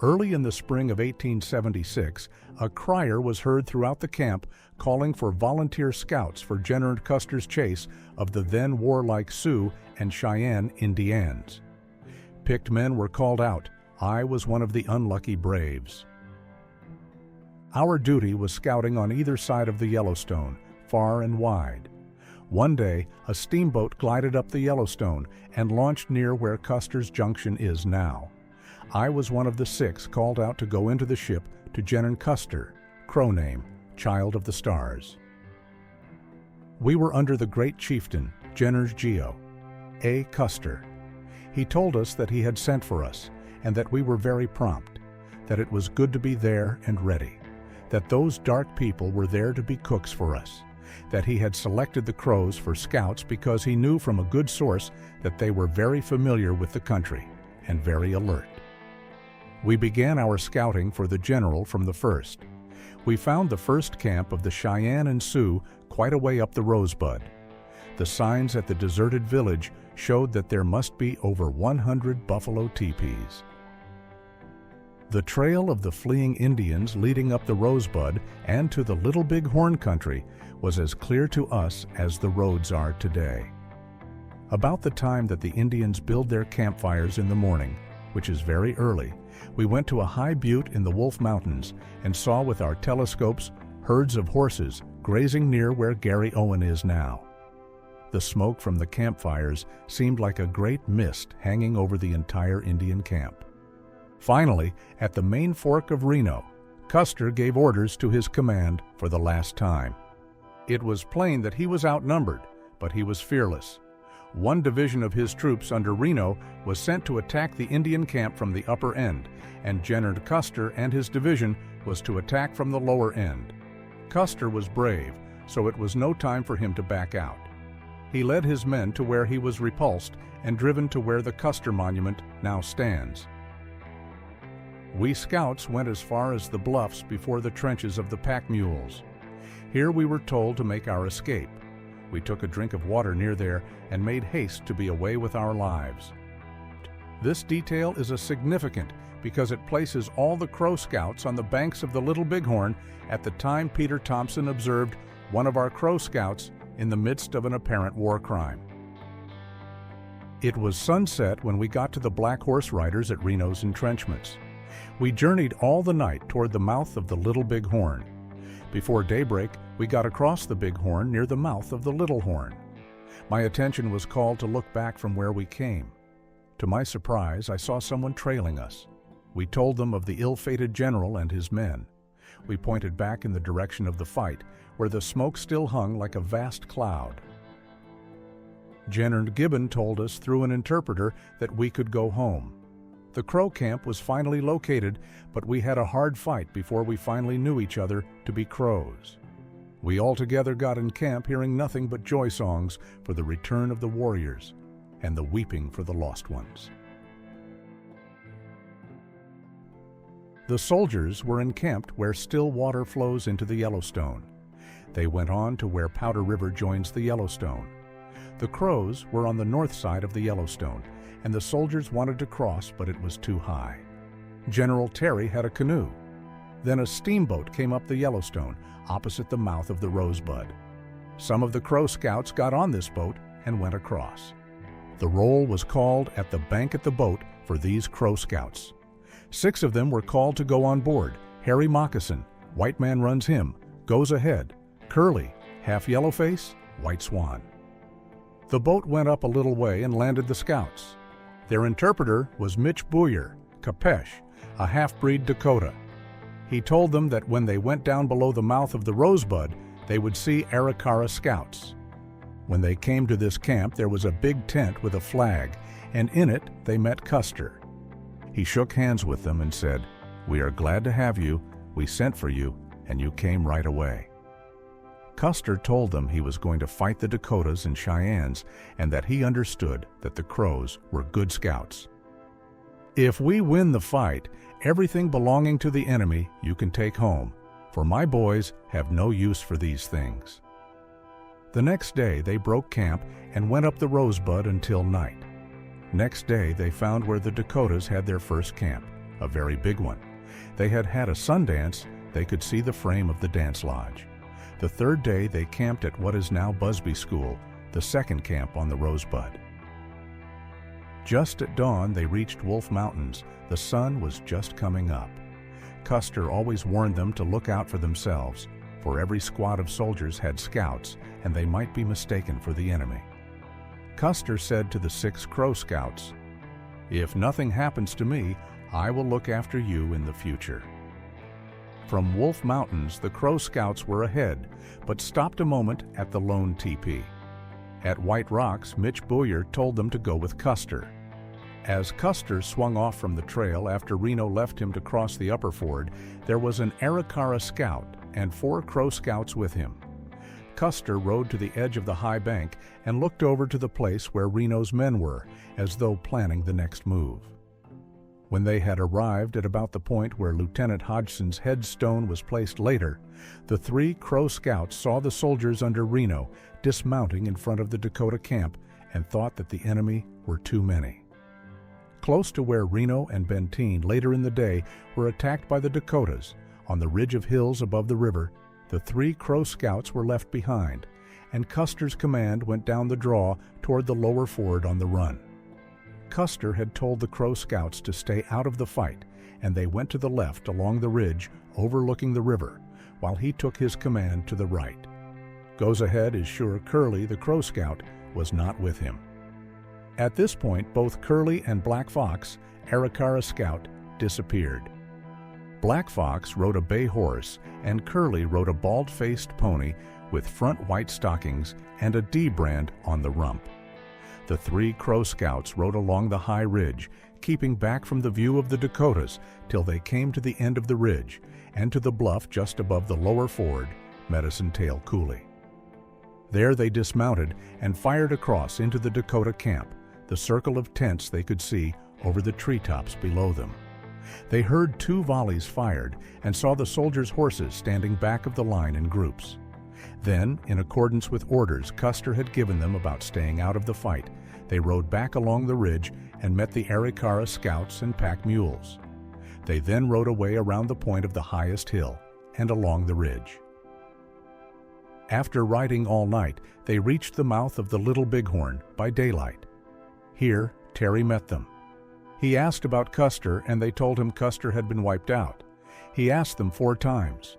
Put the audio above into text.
Early in the spring of 1876, a crier was heard throughout the camp calling for volunteer scouts for General Custer's chase of the then warlike Sioux and Cheyenne Indians. Picked men were called out. I was one of the unlucky braves. Our duty was scouting on either side of the Yellowstone, far and wide. One day, a steamboat glided up the Yellowstone and launched near where Custer's Junction is now. I was one of the 6 called out to go into the ship to General Custer, Crow name, Child of the Stars. We were under the great chieftain, General Geo, A. Custer. He told us that he had sent for us, and that we were very prompt, that it was good to be there and ready, that those dark people were there to be cooks for us, that he had selected the Crows for scouts because he knew from a good source that they were very familiar with the country and very alert. We began our scouting for the general from the first. We found the first camp of the Cheyenne and Sioux quite a way up the Rosebud. The signs at the deserted village showed that there must be over 100 buffalo teepees. The trail of the fleeing Indians leading up the Rosebud and to the Little Big Horn country was as clear to us as the roads are today. About the time that the Indians build their campfires in the morning, which is very early, we went to a high butte in the Wolf Mountains and saw with our telescopes herds of horses grazing near where Gary Owen is now. The smoke from the campfires seemed like a great mist hanging over the entire Indian camp. Finally, at the main fork of Reno, Custer gave orders to his command for the last time. It was plain that he was outnumbered, but he was fearless. One division of his troops under Reno was sent to attack the Indian camp from the upper end, and General Custer and his division was to attack from the lower end. Custer was brave, so it was no time for him to back out. He led his men to where he was repulsed and driven to where the Custer Monument now stands. We scouts went as far as the bluffs before the trenches of the pack mules. Here we were told to make our escape. We took a drink of water near there and made haste to be away with our lives. This detail is significant because it places all the Crow Scouts on the banks of the Little Bighorn at the time Peter Thompson observed one of our Crow Scouts in the midst of an apparent war crime. It was sunset when we got to the Black Horse Riders at Reno's entrenchments. We journeyed all the night toward the mouth of the Little Bighorn. Before daybreak, we got across the Bighorn near the mouth of the Little Horn. My attention was called to look back from where we came. To my surprise, I saw someone trailing us. We told them of the ill-fated general and his men. We pointed back in the direction of the fight, where the smoke still hung like a vast cloud. General Gibbon told us through an interpreter that we could go home. The Crow camp was finally located, but we had a hard fight before we finally knew each other to be Crows. We all together got in camp hearing nothing but joy songs for the return of the warriors and the weeping for the lost ones. The soldiers were encamped where still water flows into the Yellowstone. They went on to where Powder River joins the Yellowstone. The Crows were on the north side of the Yellowstone, and the soldiers wanted to cross, but it was too high. General Terry had a canoe. Then a steamboat came up the Yellowstone, opposite the mouth of the Rosebud. Some of the Crow Scouts got on this boat and went across. The roll was called at the bank at the boat for these Crow Scouts. 6 of them were called to go on board: Harry Moccasin, White Man Runs Him, Goes Ahead, Curly, Half Yellowface, White Swan. The boat went up a little way and landed the scouts. Their interpreter was Mitch Booyer, Capesh, a half-breed Dakota. He told them that when they went down below the mouth of the Rosebud, they would see Arikara scouts. When they came to this camp, there was a big tent with a flag, and in it they met Custer. He shook hands with them and said, "We are glad to have you. We sent for you, and you came right away." Custer told them he was going to fight the Dakotas and Cheyennes, and that he understood that the Crows were good scouts. "If we win the fight, everything belonging to the enemy you can take home, for my boys have no use for these things." The next day they broke camp and went up the Rosebud until night. Next day they found where the Dakotas had their first camp, a very big one. They had had a Sundance. They could see the frame of the dance lodge. The third day they camped at what is now Busby School, the second camp on the Rosebud. Just at dawn they reached Wolf Mountains. The sun was just coming up. Custer always warned them to look out for themselves, for every squad of soldiers had scouts, and they might be mistaken for the enemy. Custer said to the 6 Crow Scouts, "If nothing happens to me, I will look after you in the future." From Wolf Mountains, the Crow Scouts were ahead, but stopped a moment at the lone teepee. At White Rocks, Mitch Booyer told them to go with Custer. As Custer swung off from the trail after Reno left him to cross the upper ford, there was an Arikara scout and 4 Crow Scouts with him. Custer rode to the edge of the high bank and looked over to the place where Reno's men were, as though planning the next move. When they had arrived at about the point where Lieutenant Hodgson's headstone was placed later, the 3 Crow Scouts saw the soldiers under Reno dismounting in front of the Dakota camp and thought that the enemy were too many. Close to where Reno and Benteen later in the day were attacked by the Dakotas, on the ridge of hills above the river, the 3 Crow Scouts were left behind, and Custer's command went down the draw toward the lower ford on the run. Custer had told the Crow Scouts to stay out of the fight, and they went to the left along the ridge overlooking the river, while he took his command to the right. Goes ahead is sure Curly, the Crow Scout, was not with him. At this point, both Curly and Black Fox, Arikara Scout, disappeared. Black Fox rode a bay horse, and Curly rode a bald-faced pony with front white stockings and a D brand on the rump. The 3 Crow Scouts rode along the high ridge, keeping back from the view of the Dakotas till they came to the end of the ridge and to the bluff just above the lower ford, Medicine Tail Coulee. There they dismounted and fired across into the Dakota camp, the circle of tents they could see over the treetops below them. They heard 2 volleys fired and saw the soldiers' horses standing back of the line in groups. Then, in accordance with orders Custer had given them about staying out of the fight, they rode back along the ridge and met the Arikara Scouts and pack mules. They then rode away around the point of the highest hill and along the ridge. After riding all night, they reached the mouth of the Little Bighorn by daylight. Here, Terry met them. He asked about Custer, and they told him Custer had been wiped out. He asked them 4 times,